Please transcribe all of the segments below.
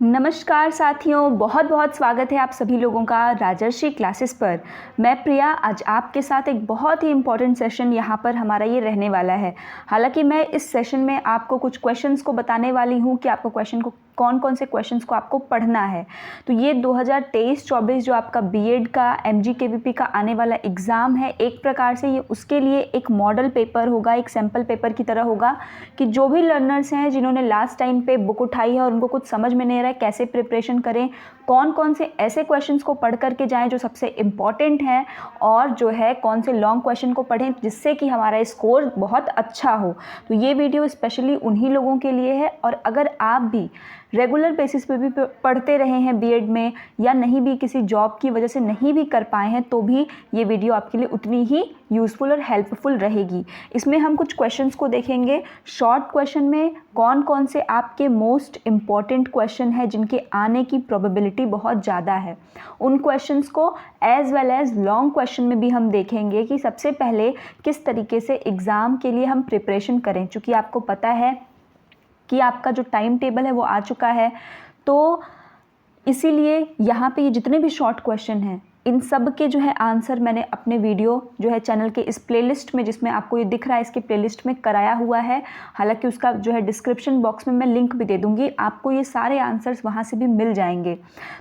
नमस्कार साथियों, बहुत बहुत स्वागत है आप सभी लोगों का राजर्षि क्लासेस पर। मैं प्रिया आज आपके साथ एक बहुत ही इम्पॉर्टेंट सेशन यहाँ पर हमारा ये रहने वाला है। हालांकि मैं इस सेशन में आपको कुछ क्वेश्चंस को बताने वाली हूँ कि आपको कौन कौन से क्वेश्चंस को आपको पढ़ना है। तो ये 2023-24 जो आपका बीएड का MGKVP का आने वाला एग्ज़ाम है, एक प्रकार से ये उसके लिए एक मॉडल पेपर होगा, एक सैम्पल पेपर की तरह होगा कि जो भी लर्नर्स हैं जिन्होंने लास्ट टाइम पे बुक उठाई है और उनको कुछ समझ में नहीं आ रहा है कैसे प्रिपरेशन करें, कौन कौन से ऐसे क्वेश्चंस को पढ़ करके जाएं जो सबसे इम्पॉर्टेंट हैं, और जो है कौन से लॉन्ग क्वेश्चन को पढ़ें जिससे कि हमारा स्कोर बहुत अच्छा हो। तो ये वीडियो स्पेशली उन्हीं लोगों के लिए है। और अगर आप भी रेगुलर बेसिस पे भी पढ़ते रहे हैं बीएड में, या नहीं भी किसी जॉब की वजह से नहीं भी कर पाए हैं, तो भी ये वीडियो आपके लिए उतनी ही यूज़फुल और हेल्पफुल रहेगी। इसमें हम कुछ क्वेश्चंस को देखेंगे। शॉर्ट क्वेश्चन में कौन कौन से आपके मोस्ट इम्पॉर्टेंट क्वेश्चन हैं जिनके आने की प्रोबेबिलिटी बहुत ज़्यादा है, उन क्वेश्चंस को as well as long question में भी हम देखेंगे कि सबसे पहले किस तरीके से एग्ज़ाम के लिए हम प्रिपरेशन करें। चूँकि आपको पता है कि आपका जो टाइम टेबल है वो आ चुका है, तो इसीलिए यहाँ पे ये जितने भी शॉर्ट क्वेश्चन हैं इन सब के जो है आंसर मैंने अपने वीडियो जो है चैनल के इस प्लेलिस्ट में, जिसमें आपको ये दिख रहा है इसके प्लेलिस्ट में कराया हुआ है। हालांकि उसका जो है डिस्क्रिप्शन बॉक्स में मैं लिंक भी दे दूँगी, आपको ये सारे आंसर्स वहाँ से भी मिल जाएंगे।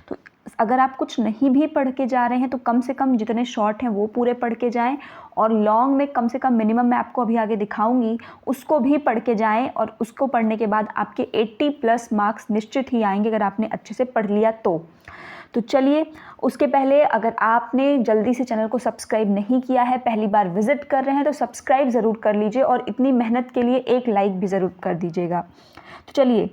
तो अगर आप कुछ नहीं भी पढ़ के जा रहे हैं तो कम से कम जितने शॉर्ट हैं वो पूरे पढ़ के जाएं, और लॉन्ग में कम से कम मिनिमम मैं आपको अभी आगे दिखाऊंगी उसको भी पढ़ के जाएं। और उसको पढ़ने के बाद आपके 80+ मार्क्स निश्चित ही आएंगे अगर आपने अच्छे से पढ़ लिया तो चलिए, उसके पहले अगर आपने जल्दी से चैनल को सब्सक्राइब नहीं किया है, पहली बार विजिट कर रहे हैं, तो सब्सक्राइब ज़रूर कर लीजिए और इतनी मेहनत के लिए एक लाइक भी ज़रूर कर दीजिएगा। तो चलिए,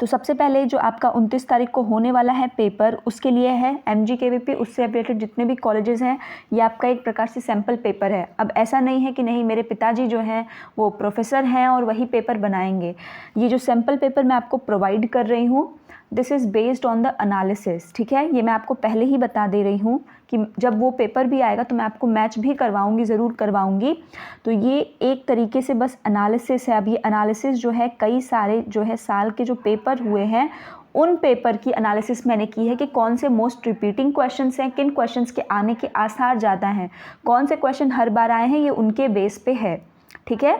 तो सबसे पहले जो आपका 29 तारीख को होने वाला है पेपर, उसके लिए है MGKVP, उससे रिलेटेड जितने भी कॉलेजेस हैं, ये आपका एक प्रकार से सैम्पल पेपर है। अब ऐसा नहीं है कि नहीं मेरे पिताजी जो हैं वो प्रोफेसर हैं और वही पेपर बनाएंगे। ये जो सैम्पल पेपर मैं आपको प्रोवाइड कर रही हूँ, this is based on the analysis. ठीक है, ये मैं आपको पहले ही बता दे रही हूँ कि जब वो पेपर भी आएगा तो मैं आपको मैच भी करवाऊँगी, ज़रूर करवाऊँगी। तो ये एक तरीके से बस एनालिसिस है। अब ये एनालिसिस जो है कई सारे जो है साल के जो पेपर हुए हैं उन पेपर की एनालिसिस मैंने की है कि कौन से मोस्ट रिपीटिंग क्वेश्चंस हैं, किन क्वेश्चंस के आने के आसार ज़्यादा हैं, कौन से क्वेश्चन हर बार आए हैं, ये उनके बेस पे है। ठीक है,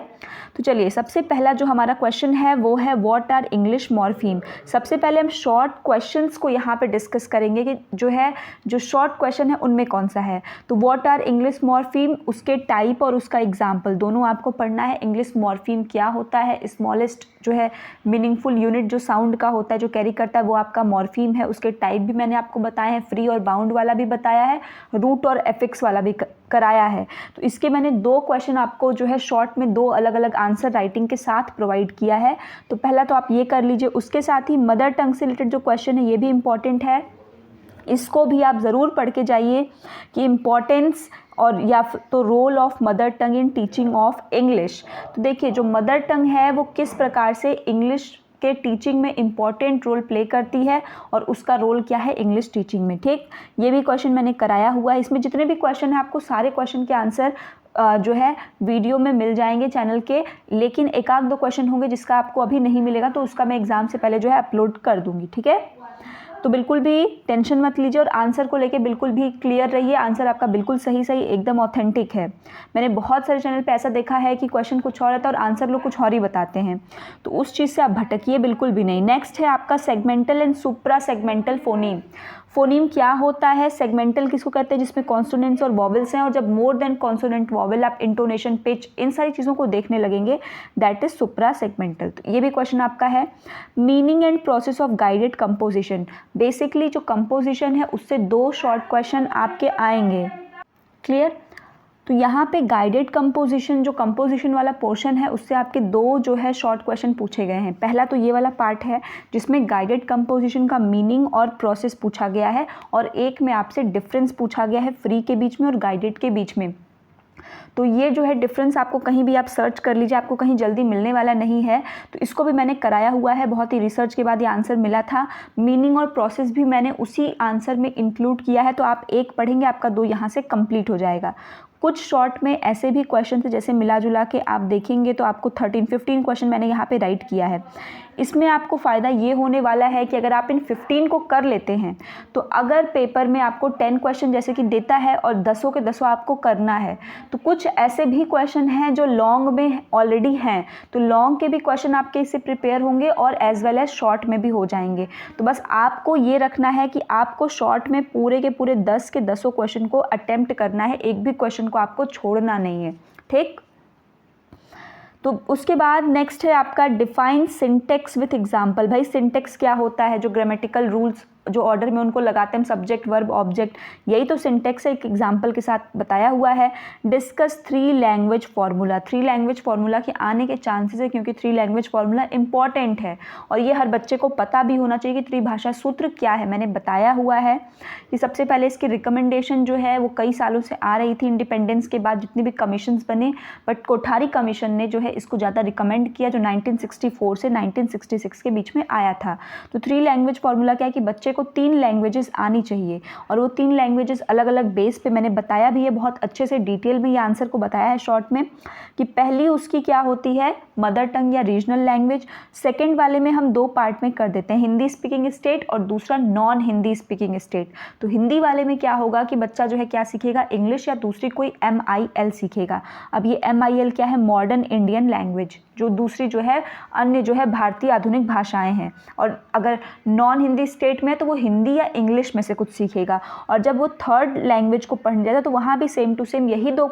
तो चलिए सबसे पहला जो हमारा क्वेश्चन है वो है व्हाट आर इंग्लिश मॉर्फीम। सबसे पहले हम शॉर्ट क्वेश्चंस को यहाँ पे डिस्कस करेंगे कि जो शॉर्ट क्वेश्चन है उनमें कौन सा है। तो व्हाट आर इंग्लिश मॉर्फीम, उसके टाइप और उसका एग्जाम्पल दोनों आपको पढ़ना है। इंग्लिश मॉर्फीम क्या होता है, स्मॉलेस्ट जो है मीनिंगफुल यूनिट जो साउंड का होता है, जो कैरी करता है, वो आपका मॉर्फीम है। उसके टाइप भी मैंने आपको बताया है, फ्री और बाउंड वाला भी बताया है, रूट और एफिक्स वाला भी कराया है। तो इसके मैंने 2 क्वेश्चन आपको जो है शॉर्ट में 2 अलग अलग आंसर राइटिंग के साथ प्रोवाइड किया है। तो पहला तो आप ये कर लीजिए। उसके साथ ही मदर टंग से रिलेटेड जो क्वेश्चन है ये भी इम्पॉर्टेंट है, इसको भी आप ज़रूर पढ़ के जाइए कि इम्पॉर्टेंस और या तो role of mother tongue in teaching of English. तो देखिए जो मदर टंग है वो किस प्रकार से इंग्लिश के टीचिंग में इम्पॉर्टेंट रोल प्ले करती है और उसका रोल क्या है इंग्लिश टीचिंग में। ठीक, ये भी क्वेश्चन मैंने कराया हुआ है। इसमें जितने भी क्वेश्चन हैं आपको सारे क्वेश्चन के आंसर जो है वीडियो में मिल जाएंगे चैनल के, लेकिन एक आध 2 क्वेश्चन होंगे जिसका आपको अभी नहीं मिलेगा, तो उसका मैं एग्ज़ाम से पहले जो है अपलोड कर दूंगी। ठीक है, तो बिल्कुल भी टेंशन मत लीजिए और आंसर को लेके बिल्कुल भी क्लियर रहिए। आंसर आपका बिल्कुल सही एकदम ऑथेंटिक है। मैंने बहुत सारे चैनल पे ऐसा देखा है कि क्वेश्चन कुछ और रहता है और आंसर लोग कुछ और ही बताते हैं, तो उस चीज़ से आप भटकिए बिल्कुल भी नहीं। नेक्स्ट है आपका segmental and supra segmental phoneme. Phoneme क्या होता है, सेगमेंटल किसको कहते हैं, जिसमें कॉन्सोनेंट्स और वॉवल्स हैं, और जब मोर देन कॉन्सोनेंट वॉवल आप इंटोनेशन, पिच, इन सारी चीज़ों को देखने लगेंगे, दैट इज सुप्रा सेगमेंटल। तो ये भी क्वेश्चन आपका है। Meaning and process of guided composition, basically जो कंपोजिशन है उससे 2 शॉर्ट क्वेश्चन आपके आएंगे। क्लियर, तो यहाँ पे गाइडेड कंपोजिशन, जो कंपोजिशन वाला पोर्शन है, उससे आपके 2 जो है शॉर्ट क्वेश्चन पूछे गए हैं। पहला तो ये वाला पार्ट है जिसमें गाइडेड कंपोजिशन का मीनिंग और प्रोसेस पूछा गया है, और एक में आपसे डिफरेंस पूछा गया है फ्री के बीच में और गाइडेड के बीच में। तो ये जो है डिफरेंस आपको कहीं भी आप सर्च कर लीजिए, आपको कहीं जल्दी मिलने वाला नहीं है। तो इसको भी मैंने कराया हुआ है, बहुत ही रिसर्च के बाद ये आंसर मिला था। मीनिंग और प्रोसेस भी मैंने उसी आंसर में इंक्लूड किया है, तो आप 1 पढ़ेंगे, आपका 2 यहाँ से कंप्लीट हो जाएगा। कुछ शॉर्ट में ऐसे भी क्वेश्चन थे जैसे मिला जुला के आप देखेंगे तो आपको 13-15 क्वेश्चन मैंने यहाँ पे राइट किया है। इसमें आपको फ़ायदा ये होने वाला है कि अगर आप इन 15 को कर लेते हैं तो अगर पेपर में आपको 10 क्वेश्चन जैसे कि देता है और 10 के 10 आपको करना है, तो कुछ ऐसे भी क्वेश्चन हैं जो लॉन्ग में ऑलरेडी हैं, तो लॉन्ग के भी क्वेश्चन आपके इससे प्रिपेयर होंगे और एज वेल एज शॉर्ट में भी हो जाएंगे। तो बस आपको ये रखना है कि आपको शॉर्ट में पूरे के पूरे 10 के 10 क्वेश्चन को अटेम्प्ट करना है, एक भी क्वेश्चन को आपको छोड़ना नहीं है, ठीक। तो उसके बाद नेक्स्ट है आपका डिफाइन सिंटेक्स विथ एग्जाम्पल। भाई सिंटेक्स क्या होता है, जो ग्रामेटिकल रूल्स जो ऑर्डर में उनको लगाते हैं, सब्जेक्ट वर्ब ऑब्जेक्ट, यही तो सिंटेक्स है, एक एग्जाम्पल के साथ बताया हुआ है। Discuss 3 language formula. 3 language formula के आने के चांसेस है क्योंकि 3 लैंग्वेज फार्मूला इंपॉर्टेंट है और ये हर बच्चे को पता भी होना चाहिए कि त्रिभाषा सूत्र क्या है। मैंने बताया हुआ है कि सबसे पहले इसकी रिकमेंडेशन जो है वो कई सालों से आ रही थी इंडिपेंडेंस के बाद, जितने भी कमीशंस बने, बट कोठारी कमीशन ने जो है इसको ज़्यादा रिकमेंड किया, जो 1964 से 1966 के बीच में आया था। तो 3 लैंग्वेज फार्मूला क्या है कि बच्चे को 3 लैंग्वेजेस आनी चाहिए और वो 3 लैंग्वेजेस अलग अलग बेस पे मैंने बताया भी है, बहुत अच्छे से डिटेल में ये आंसर को बताया है शॉर्ट में, कि पहली उसकी क्या होती है मदर टंग या रीजनल लैंग्वेज। सेकंड वाले में हम 2 पार्ट में कर देते हैं, हिंदी स्पीकिंग स्टेट और दूसरा नॉन हिंदी स्पीकिंग स्टेट। तो हिंदी वाले में क्या होगा कि बच्चा जो है क्या सीखेगा, इंग्लिश या दूसरी कोई MIL सीखेगा। अब ये MIL क्या है, मॉडर्न इंडियन लैंग्वेज, जो दूसरी जो है अन्य जो है भारतीय आधुनिक भाषाएं हैं। और अगर नॉन हिंदी स्टेट में तो वो हिंदी या इंग्लिश में से कुछ सीखेगा। और जब वो थर्ड लैंग्वेज को पढ़ने जाता है तो वहाँ भी सेम टू सेम यही 2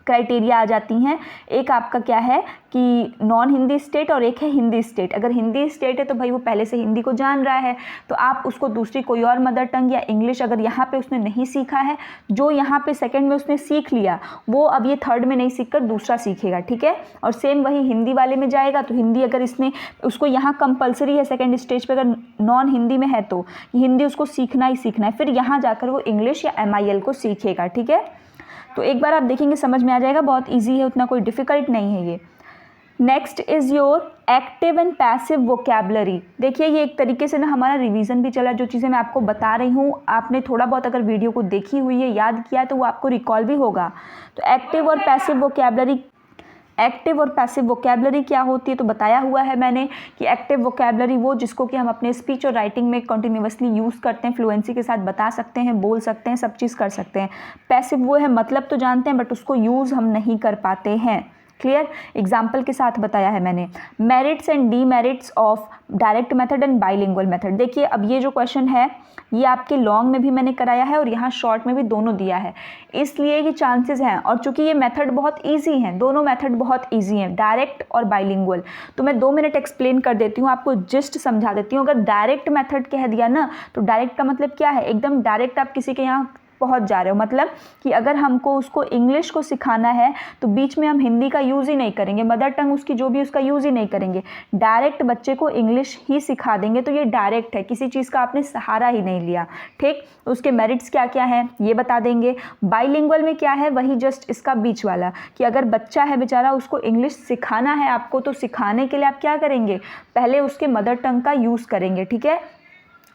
क्राइटेरिया आ जाती हैं। एक आपका क्या है कि नॉन हिंदी स्टेट और एक है हिंदी स्टेट। अगर हिंदी स्टेट है तो भाई वो पहले से हिंदी को जान रहा है, तो आप उसको दूसरी कोई और मदर टंग या इंग्लिश अगर यहाँ पे उसने नहीं सीखा है, जो यहाँ पे सेकंड में उसने सीख लिया वो अब ये थर्ड में नहीं सीखकर दूसरा सीखेगा, ठीक है। और सेम वही हिंदी वाले में जाएगा, तो हिंदी अगर इसने उसको यहाँ कंपलसरी है सेकेंड स्टेज पर, अगर नॉन हिंदी में है तो हिंदी उसको सीखना ही सीखना है, फिर यहाँ जाकर वो इंग्लिश या MIL को सीखेगा, ठीक है। तो एक बार आप देखेंगे समझ में आ जाएगा, बहुत इजी है, उतना कोई डिफ़िकल्ट नहीं है ये। Next is your active and passive vocabulary. देखिए ये एक तरीके से ना हमारा रिवीजन भी चला, जो चीज़ें मैं आपको बता रही हूँ आपने थोड़ा बहुत अगर वीडियो को देखी हुई है, याद किया है, तो वो आपको रिकॉल भी होगा। तो एक्टिव और पैसिव वोकैबलरी, एक्टिव और पैसिव वोकैबलरी क्या होती है, तो बताया हुआ है मैंने कि एक्टिव वोकैबलरी वो जिसको कि हम अपने स्पीच और राइटिंग में कंटिन्यूअसली यूज़ करते हैं, फ्लुएंसी के साथ बता सकते हैं, बोल सकते हैं, सब चीज़ कर सकते हैं। पैसिव वो है मतलब तो जानते हैं बट उसको यूज़ हम नहीं कर पाते हैं। क्लियर, एग्जाम्पल के साथ बताया है मैंने। Merits and demerits of direct method and bilingual method. देखिए अब ये जो क्वेश्चन है ये आपके लॉन्ग में भी मैंने कराया है और यहाँ शॉर्ट में भी दोनों दिया है, इसलिए ये चांसेस हैं। और चूंकि ये मेथड बहुत इजी हैं, दोनों मेथड बहुत इजी हैं, डायरेक्ट और बाइलिंगुअल। तो मैं 2 मिनट एक्सप्लेन कर देती हूँ, आपको जस्ट समझा देती हूँ। अगर डायरेक्ट मेथड कह दिया ना, तो डायरेक्ट का मतलब क्या है, एकदम डायरेक्ट आप किसी के यहाँ पहुंच जा रहे हो, मतलब कि अगर हमको उसको इंग्लिश को सिखाना है तो बीच में हम हिंदी का यूज़ ही नहीं करेंगे, मदर टंग उसकी जो भी उसका यूज़ ही नहीं करेंगे, डायरेक्ट बच्चे को इंग्लिश ही सिखा देंगे। तो ये डायरेक्ट है, किसी चीज़ का आपने सहारा ही नहीं लिया, ठीक। उसके मेरिट्स क्या क्या हैं ये बता देंगे। बाइलिंगुअल में क्या है, वही जस्ट इसका बीच वाला, कि अगर बच्चा है बेचारा उसको इंग्लिश सिखाना है आपको, तो सिखाने के लिए आप क्या करेंगे, पहले उसके मदर टंग का यूज़ करेंगे, ठीक है।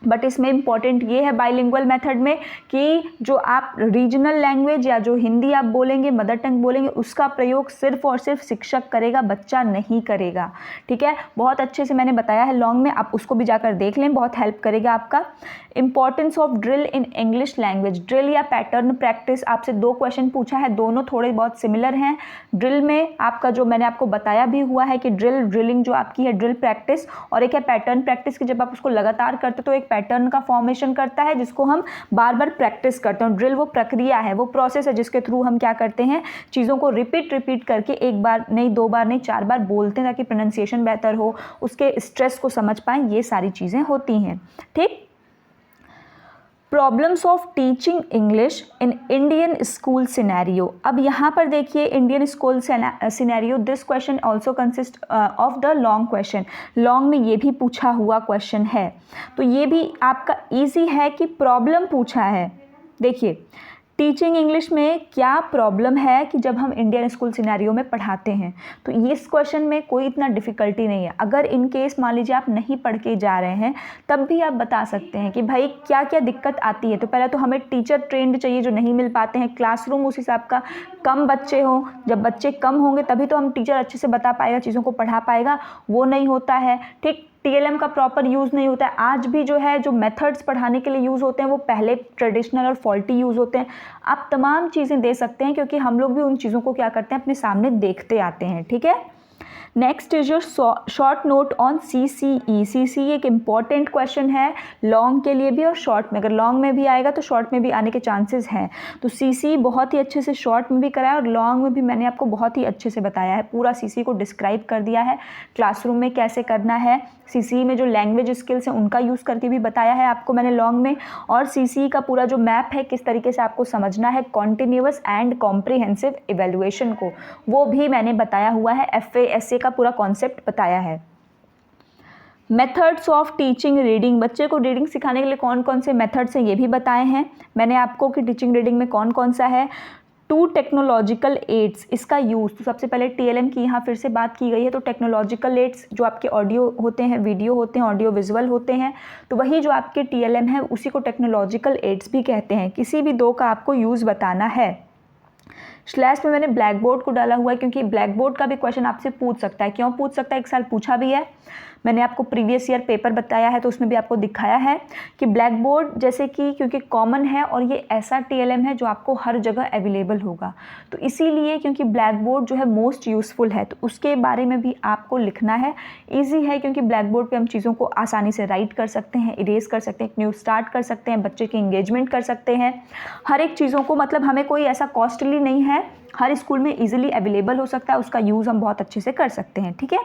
बट इसमें इंपॉर्टेंट ये है बाइलिंगुअल मेथड में कि जो आप रीजनल लैंग्वेज या जो हिंदी आप बोलेंगे, मदर टंग बोलेंगे, उसका प्रयोग सिर्फ और सिर्फ शिक्षक करेगा, बच्चा नहीं करेगा, ठीक है। बहुत अच्छे से मैंने बताया है लॉन्ग में, आप उसको भी जाकर देख लें, बहुत हेल्प करेगा आपका। Importance of drill in English language. Drill या पैटर्न प्रैक्टिस, आपसे 2 क्वेश्चन पूछा है, दोनों थोड़े बहुत सिमिलर हैं। ड्रिल में आपका जो मैंने आपको बताया भी हुआ है कि ड्रिलिंग जो आपकी है ड्रिल प्रैक्टिस, और एक है पैटर्न प्रैक्टिस की जब आप उसको लगातार करते तो एक पैटर्न का फॉर्मेशन करता है जिसको हम बार बार प्रैक्टिस करते हैं। ड्रिल वो प्रक्रिया है, वो प्रोसेस है जिसके थ्रू हम क्या करते हैं, चीज़ों को रिपीट करके 1 बार नहीं 2 बार नहीं 4 बार बोलते हैं ताकि प्रोनाउंसिएशन बेहतर हो, उसके स्ट्रेस को समझ पाएँ, ये सारी चीज़ें होती हैं, ठीक। Problems of teaching English in Indian school scenario. अब यहाँ पर देखिए Indian school scenario, this question also consist of the long question. Long में ये भी पूछा हुआ क्वेश्चन है, तो ये भी आपका इजी है कि प्रॉब्लम पूछा है। देखिए टीचिंग इंग्लिश में क्या प्रॉब्लम है कि जब हम इंडियन स्कूल सिनेरियो में पढ़ाते हैं। तो इस क्वेश्चन में कोई इतना डिफ़िकल्टी नहीं है। अगर इन केस मान लीजिए आप नहीं पढ़ के जा रहे हैं, तब भी आप बता सकते हैं कि भाई क्या क्या दिक्कत आती है। तो पहले तो हमें टीचर ट्रेंड चाहिए जो नहीं मिल पाते हैं, क्लासरूम उस हिसाब का, कम बच्चे हों। जब बच्चे कम होंगे तभी तो हम टीचर अच्छे से बता पाएगा, चीज़ों को पढ़ा पाएगा, वो नहीं होता है। ठीक, टीएलएम का प्रॉपर यूज़ नहीं होता है। आज भी जो है जो मेथड्स पढ़ाने के लिए यूज़ होते हैं वो पहले ट्रेडिशनल और फॉल्टी यूज़ होते हैं। आप तमाम चीज़ें दे सकते हैं क्योंकि हम लोग भी उन चीज़ों को क्या करते हैं, अपने सामने देखते आते हैं। ठीक है, next is your short note on CCE। CCE एक इम्पॉर्टेंट क्वेश्चन है, लॉन्ग के लिए भी और शॉर्ट में। अगर लॉन्ग में भी आएगा तो शॉर्ट में भी आने के चांसेस हैं। तो CCE बहुत ही अच्छे से शॉर्ट में भी कराया और लॉन्ग में भी मैंने आपको बहुत ही अच्छे से बताया है, पूरा CCE को डिस्क्राइब कर दिया है, क्लासरूम में कैसे करना है। CCE में जो लैंग्वेज स्किल्स हैं उनका यूज़ करके भी बताया है आपको मैंने लॉन्ग में। और CCE का पूरा जो मैप है किस तरीके से आपको समझना है कॉन्टिन्यूअस एंड कॉम्प्रिहेंसिव इवेल्युएशन को, वो भी मैंने बताया हुआ है। FA SA का पूरा कॉन्सेप्ट बताया है। मेथड्स ऑफ टीचिंग रीडिंग, बच्चे को रीडिंग सिखाने के लिए कौन कौन से मेथड्स हैं ये भी बताए हैं मैंने आपको कि टीचिंग रीडिंग में कौन कौन सा है। 2 टेक्नोलॉजिकल एड्स, इसका यूज़ तो सबसे पहले TLM की यहाँ फिर से बात की गई है। तो टेक्नोलॉजिकल एड्स जो आपके ऑडियो होते हैं, वीडियो होते हैं, ऑडियो विजुअल होते हैं, तो वही जो आपके TLM है उसी को टेक्नोलॉजिकल एड्स भी कहते हैं। किसी भी 2 का आपको यूज़ बताना है। स्लैश में मैंने ब्लैक बोर्ड को डाला हुआ है क्योंकि ब्लैक बोर्ड का भी क्वेश्चन आपसे पूछ सकता है। क्यों पूछ सकता है, एक साल पूछा भी है। मैंने आपको प्रीवियस ईयर पेपर बताया है तो उसमें भी आपको दिखाया है कि ब्लैक बोर्ड जैसे कि क्योंकि कॉमन है और ये ऐसा TLM है जो आपको हर जगह अवेलेबल होगा, तो इसीलिए क्योंकि ब्लैक बोर्ड जो है मोस्ट यूज़फुल है तो उसके बारे में भी आपको लिखना है। ईजी है क्योंकि ब्लैक बोर्ड पे हम चीज़ों को आसानी से राइट कर सकते हैं, इरेज कर सकते हैं, न्यू स्टार्ट कर सकते हैं, बच्चे की इंगेजमेंट कर सकते हैं, हर एक चीज़ों को, मतलब हमें कोई ऐसा कॉस्टली नहीं है, हर स्कूल में ईजिली अवेलेबल हो सकता है, उसका यूज़ हम बहुत अच्छे से कर सकते हैं। ठीक है,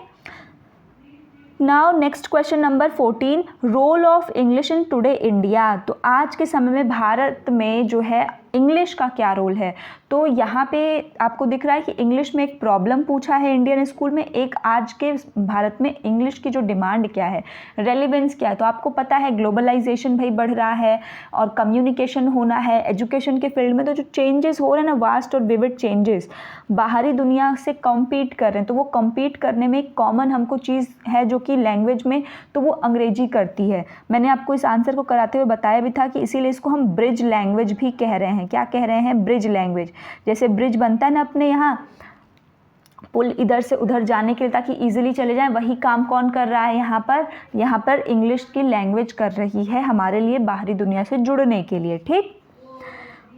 now next question number 14, role of English in today India. तो आज के समय में भारत में जो है इंग्लिश का क्या रोल है। तो यहाँ पे आपको दिख रहा है कि इंग्लिश में एक प्रॉब्लम पूछा है इंडियन स्कूल में, एक आज के भारत में इंग्लिश की जो डिमांड क्या है, रेलिवेंस क्या है। तो आपको पता है ग्लोबलाइजेशन भाई बढ़ रहा है और कम्युनिकेशन होना है एजुकेशन के फील्ड में, तो जो चेंजेस हो रहे हैं ना, वास्ट और विविड चेंजेस, बाहरी दुनिया से कम्पीट कर रहे हैं, तो वो कम्पीट करने में एक कॉमन हमको चीज़ है जो कि लैंग्वेज में, तो वो अंग्रेजी करती है। मैंने आपको इस आंसर को कराते हुए बताया भी था कि इसीलिए इसको हम ब्रिज लैंग्वेज भी कह रहे हैं। क्या कह रहे हैं, ब्रिज लैंग्वेज। जैसे ब्रिज बनता है ना अपने यहाँ, पुल इधर से उधर जाने के लिए ताकि इजीली चले जाएं, वही काम कौन कर रहा है यहाँ पर इंग्लिश की लैंग्वेज कर रही है हमारे लिए बाहरी दुनिया से जुड़ने के लिए। ठीक,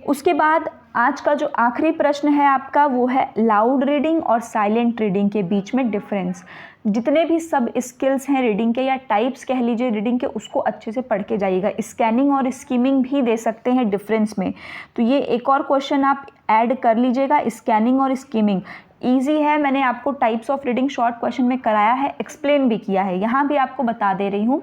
उसके बाद आज का जो आखिरी प्रश्न है आपका वो है लाउड रीडिंग और साइलेंट रीडिंग के बीच में डिफरेंस। जितने भी सब स्किल्स हैं रीडिंग के या टाइप्स कह लीजिए रीडिंग के, उसको अच्छे से पढ़ के जाइएगा। स्कैनिंग और स्कीमिंग भी दे सकते हैं डिफरेंस में, तो ये एक और क्वेश्चन आप ऐड कर लीजिएगा, स्कैनिंग और स्कीमिंग। ईजी है, मैंने आपको types of reading short question में कराया है, एक्सप्लेन भी किया है। यहाँ भी आपको बता दे रही हूँ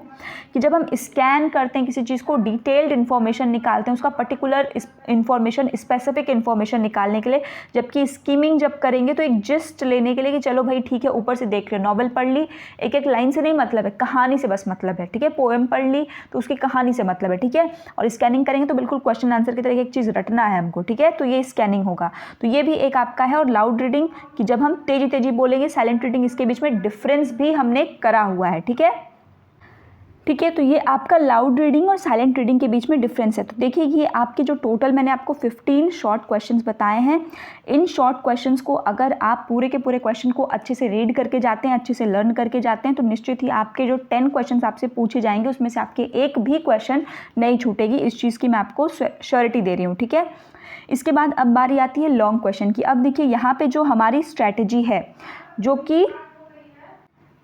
कि जब हम स्कैन करते हैं किसी चीज़ को, डिटेल्ड इन्फॉर्मेशन निकालते हैं, उसका पर्टिकुलर इन्फॉर्मेशन, स्पेसिफिक इन्फॉर्मेशन निकालने के लिए, जबकि स्कीमिंग जब करेंगे तो एक जिस्ट लेने के लिए कि चलो भाई ठीक है, ऊपर से देख रहे, नॉवल पढ़ ली, एक एक लाइन से नहीं मतलब है, कहानी से बस मतलब है। ठीक है, पोएम पढ़ ली तो उसकी कहानी से मतलब है। ठीक है, और स्कैनिंग करेंगे तो बिल्कुल क्वेश्चन आंसर की तरह एक चीज़ रटना है हमको। ठीक है, तो ये स्कैनिंग होगा, तो ये भी एक आपका है। और लाउड रीडिंग कि जब हम तेजी तेजी बोलेंगे, साइलेंट रीडिंग, इसके बीच में डिफरेंस भी हमने करा हुआ है। ठीक है, ठीक है, तो ये आपका लाउड रीडिंग और साइलेंट रीडिंग के बीच में डिफरेंस है। तो देखिए ये आपके जो टोटल मैंने आपको 15 शॉर्ट क्वेश्चंस बताए हैं, इन शॉर्ट क्वेश्चंस को अगर आप पूरे के पूरे क्वेश्चन को अच्छे से रीड करके जाते हैं, अच्छे से लर्न करके जाते हैं, तो निश्चित ही आपके जो 10 क्वेश्चंस आपसे पूछे जाएंगे उसमें से आपके एक भी क्वेश्चन नहीं छूटेगी। इस चीज़ की मैं आपको श्योरिटी दे रही हूँ। ठीक है, इसके बाद अब बारी आती है लॉन्ग क्वेश्चन की। अब देखिए यहाँ पे जो हमारी स्ट्रैटेजी है, जो कि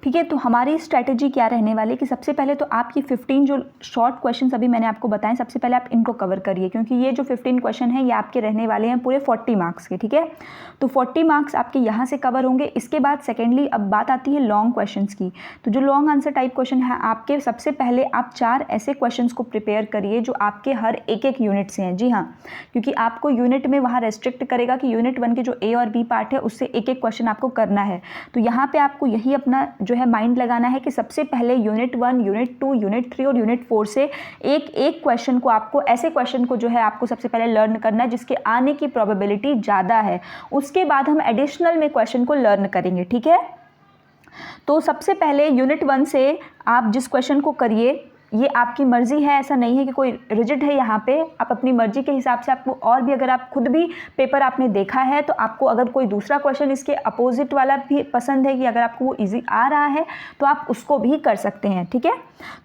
ठीक है, तो हमारी स्ट्रैटेजी क्या रहने वाली है कि सबसे पहले तो आपकी 15 जो शॉर्ट क्वेश्चंस अभी मैंने आपको बताएं, सबसे पहले आप इनको कवर करिए, क्योंकि ये जो 15 क्वेश्चन हैं ये आपके रहने वाले हैं पूरे 40 मार्क्स के। ठीक है, तो 40 मार्क्स आपके यहाँ से कवर होंगे। इसके बाद सेकेंडली अब बात आती है लॉन्ग क्वेश्चंस की। तो जो लॉन्ग आंसर टाइप क्वेश्चन है आपके, सबसे पहले आप 4 ऐसे क्वेश्चंस को प्रिपेयर करिए जो आपके हर एक यूनिट से हैं। जी हाँ, क्योंकि आपको यूनिट में वहाँ रेस्ट्रिक्ट करेगा कि यूनिट 1 के जो A और B पार्ट है उससे एक क्वेश्चन आपको करना है। तो यहाँ पर आपको यही अपना जो जो है माइंड लगाना है कि सबसे पहले यूनिट 1, यूनिट 2, यूनिट 3 और यूनिट 4 से एक एक क्वेश्चन को आपको, ऐसे क्वेश्चन को जो है आपको सबसे पहले लर्न करना है जिसके आने की प्रोबेबिलिटी ज़्यादा है। उसके बाद हम एडिशनल में क्वेश्चन को लर्न करेंगे, ठीक है। तो सबसे पहले यूनिट 1 से आप जिस क्वेश्चन को करिए, ये आपकी मर्ज़ी है, ऐसा नहीं है कि कोई रिजिड है यहाँ पे। आप अपनी मर्ज़ी के हिसाब से, आपको और भी अगर आप खुद भी पेपर आपने देखा है तो आपको अगर कोई दूसरा क्वेश्चन इसके अपोजिट वाला भी पसंद है कि अगर आपको वो इजी आ रहा है तो आप उसको भी कर सकते हैं, ठीक है।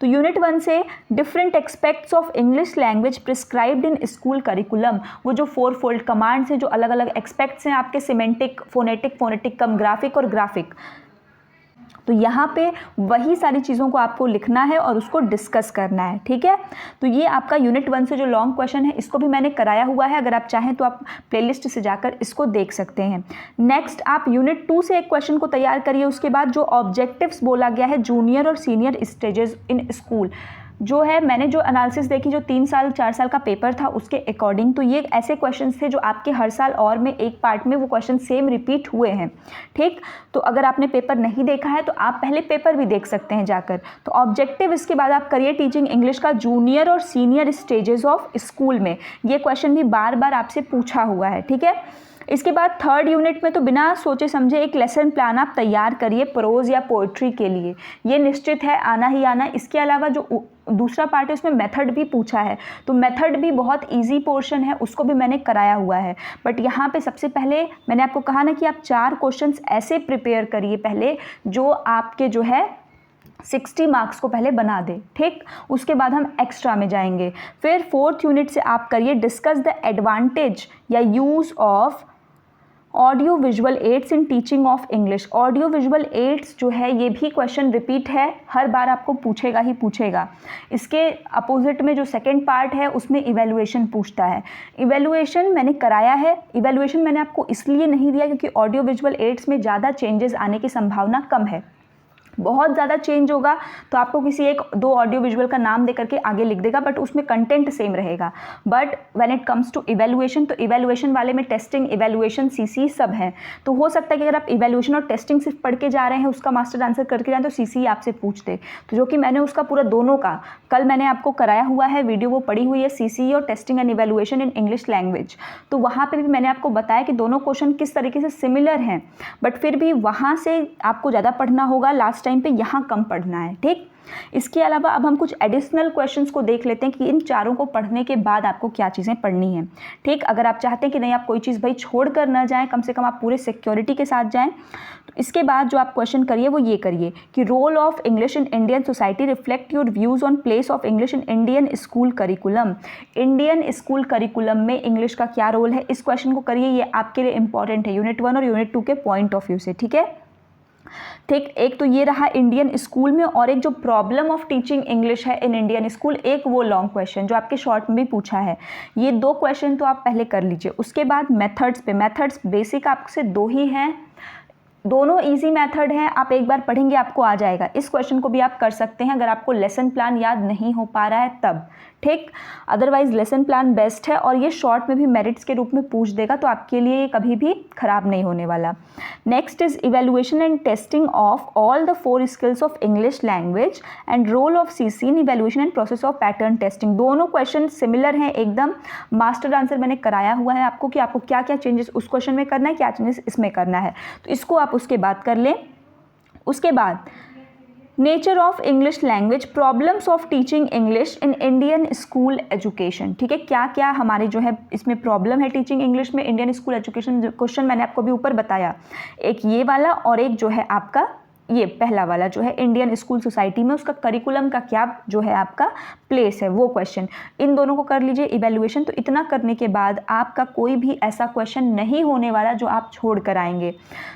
तो यूनिट 1 से different aspects of English language prescribed in school curriculum, वो जो 4 फोल्ड कमांड्स हैं, जो अलग अलग एक्सपेक्ट्स हैं आपके, सिमेंटिक, फोनेटिक कम ग्राफिक और ग्राफिक, तो यहाँ पे वही सारी चीज़ों को आपको लिखना है और उसको डिस्कस करना है, ठीक है। तो ये आपका यूनिट 1 से जो लॉन्ग क्वेश्चन है इसको भी मैंने कराया हुआ है, अगर आप चाहें तो आप प्लेलिस्ट से जाकर इसको देख सकते हैं। नेक्स्ट आप यूनिट 2 से एक क्वेश्चन को तैयार करिए। उसके बाद जो ऑब्जेक्टिव्स बोला गया है, जूनियर और सीनियर स्टेजेस इन स्कूल, जो है मैंने जो एनालिसिस देखी, जो 3 साल 4 साल का पेपर था उसके अकॉर्डिंग, तो ये ऐसे क्वेश्चंस थे जो आपके हर साल और में एक पार्ट में वो क्वेश्चन सेम रिपीट हुए हैं, ठीक। तो अगर आपने पेपर नहीं देखा है तो आप पहले पेपर भी देख सकते हैं जाकर। तो ऑब्जेक्टिव इसके बाद आप करिए टीचिंग इंग्लिश का जूनियर और सीनियर स्टेजेस ऑफ स्कूल में, ये क्वेश्चन भी बार बार आपसे पूछा हुआ है, ठीक है। इसके बाद थर्ड यूनिट में तो बिना सोचे समझे एक लेसन प्लान आप तैयार करिए प्रोज या पोइट्री के लिए, ये निश्चित है आना ही आना। इसके अलावा जो दूसरा पार्ट है उसमें मेथड भी पूछा है, तो मेथड भी बहुत इजी पोर्शन है, उसको भी मैंने कराया हुआ है। बट यहाँ पे सबसे पहले मैंने आपको कहा ना कि आप 4 क्वेश्चंस ऐसे प्रिपेयर करिए पहले जो आपके जो है 60 मार्क्स को पहले बना दे, ठीक। उसके बाद हम एक्स्ट्रा में जाएंगे। फिर 4th यूनिट से आप करिए डिस्कस द एडवांटेज या use of audio visual aids in teaching of English. Audio visual aids जो है ये भी क्वेश्चन रिपीट है, हर बार आपको पूछेगा ही पूछेगा। इसके अपोजिट में जो सेकंड पार्ट है उसमें इवैल्यूएशन पूछता है। इवैल्यूएशन मैंने कराया है, इवैल्यूएशन मैंने आपको इसलिए नहीं दिया क्योंकि ऑडियो विजुअल एड्स में ज़्यादा चेंजेस आने की संभावना कम है। बहुत ज़्यादा चेंज होगा तो आपको किसी 1-2 ऑडियो विजुअल का नाम दे करके आगे लिख देगा, बट उसमें कंटेंट सेम रहेगा। But when it comes to evaluation, तो इवैल्यूएशन वाले में टेस्टिंग, इवैल्यूएशन, सीसी सब है। तो हो सकता है कि अगर आप इवैल्यूएशन और टेस्टिंग सिर्फ पढ़ के जा रहे हैं, उसका मास्टर आंसर करके जाएं, तो सीसी आपसे पूछ दे। तो जो कि मैंने उसका पूरा दोनों का कल मैंने आपको कराया हुआ है वीडियो, वो पड़ी हुई है, सीसी और testing and evaluation in English language. तो वहाँ पर भी मैंने आपको बताया कि दोनों क्वेश्चन किस तरीके से सिमिलर हैं, बट फिर भी वहाँ से आपको ज़्यादा पढ़ना होगा, लास्ट टाइम पे यहाँ कम पढ़ना है, ठीक। इसके अलावा अब हम कुछ एडिशनल क्वेश्चंस को देख लेते हैं कि इन चारों को पढ़ने के बाद आपको क्या चीज़ें पढ़नी है, ठीक। अगर आप चाहते हैं कि नहीं आप कोई चीज़ भाई छोड़ कर ना जाएं, कम से कम आप पूरे सिक्योरिटी के साथ जाएं, तो इसके बाद जो आप क्वेश्चन करिए वो ये करिए कि role of English in Indian society, reflect your views on place of English in Indian school curriculum. Indian school curriculum में इंग्लिश का क्या रोल है, इस क्वेश्चन को करिए, ये आपके लिए इंपॉर्टेंट है यूनिट 1 और यूनिट 2 के पॉइंट ऑफ व्यू से, ठीक है। ठीक, एक तो ये रहा इंडियन स्कूल में, और एक जो प्रॉब्लम ऑफ टीचिंग इंग्लिश है इन इंडियन स्कूल, एक वो लॉन्ग क्वेश्चन जो आपके शॉर्ट में भी पूछा है। ये 2 क्वेश्चन तो आप पहले कर लीजिए। उसके बाद मेथड्स पे, मेथड्स बेसिक आपसे 2 ही हैं, दोनों इजी मेथड हैं, आप एक बार पढ़ेंगे आपको आ जाएगा। इस क्वेश्चन को भी आप कर सकते हैं अगर आपको लेसन प्लान याद नहीं हो पा रहा है तब, ठीक। अदरवाइज लेसन प्लान बेस्ट है, और ये शॉर्ट में भी मेरिट्स के रूप में पूछ देगा, तो आपके लिए ये कभी भी खराब नहीं होने वाला। Next is evaluation and testing of all the 4 skills of English language and role of CC in evaluation and process of pattern testing. दोनों क्वेश्चन सिमिलर हैं एकदम, मास्टर आंसर मैंने कराया हुआ है आपको कि आपको क्या क्या चेंजेस उस क्वेश्चन में करना है, क्या चेंजेस इसमें करना है, तो इसको आप उसके बाद कर लें। उसके बाद nature of English language, problems of teaching English in Indian school education, ठीक है। क्या क्या हमारे जो है इसमें प्रॉब्लम है टीचिंग इंग्लिश में इंडियन स्कूल एजुकेशन, क्वेश्चन मैंने आपको भी ऊपर बताया, एक ये वाला और एक जो है आपका ये पहला वाला जो है इंडियन स्कूल सोसाइटी में उसका करिकुलम का क्या जो है आपका प्लेस है, वो क्वेश्चन। इन दोनों को कर लीजिए इवैल्यूएशन। तो इतना करने के बाद आपका कोई भी ऐसा क्वेश्चन नहीं होने वाला जो आप छोड़ कर आएंगे,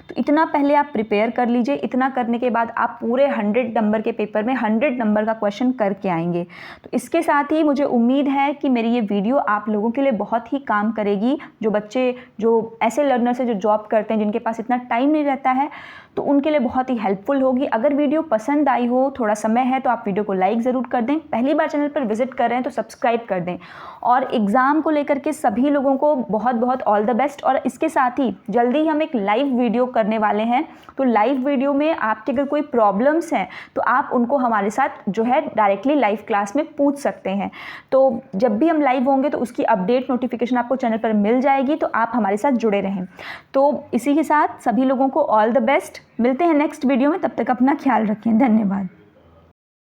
तो इतना पहले आप प्रिपेयर कर लीजिए। इतना करने के बाद आप पूरे 100 नंबर के पेपर में 100 नंबर का क्वेश्चन करके आएंगे। तो इसके साथ ही मुझे उम्मीद है कि मेरी ये वीडियो आप लोगों के लिए बहुत ही काम करेगी, जो बच्चे जो ऐसे लर्नर्स हैं जो जॉब करते हैं, जिनके पास इतना टाइम नहीं रहता है, तो उनके लिए बहुत ही हेल्पफुल होगी। अगर वीडियो पसंद आई हो, थोड़ा समय है तो आप वीडियो को लाइक ज़रूर कर दें। पहली बार चैनल पर विजिट कर रहे हैं तो सब्सक्राइब कर दें। और एग्ज़ाम को लेकर के सभी लोगों को बहुत बहुत ऑल द बेस्ट। और इसके साथ ही जल्दी हम एक लाइव वीडियो करने वाले हैं, तो लाइव वीडियो में आपके अगर कोई प्रॉब्लम्स हैं तो आप उनको हमारे साथ जो है डायरेक्टली लाइव क्लास में पूछ सकते हैं। तो जब भी हम लाइव होंगे तो उसकी अपडेट नोटिफिकेशन आपको चैनल पर मिल जाएगी, तो आप हमारे साथ जुड़े रहें। तो इसी के साथ सभी लोगों को ऑल द बेस्ट। मिलते हैं नेक्स्ट वीडियो में, तब तक अपना ख्याल रखें। धन्यवाद।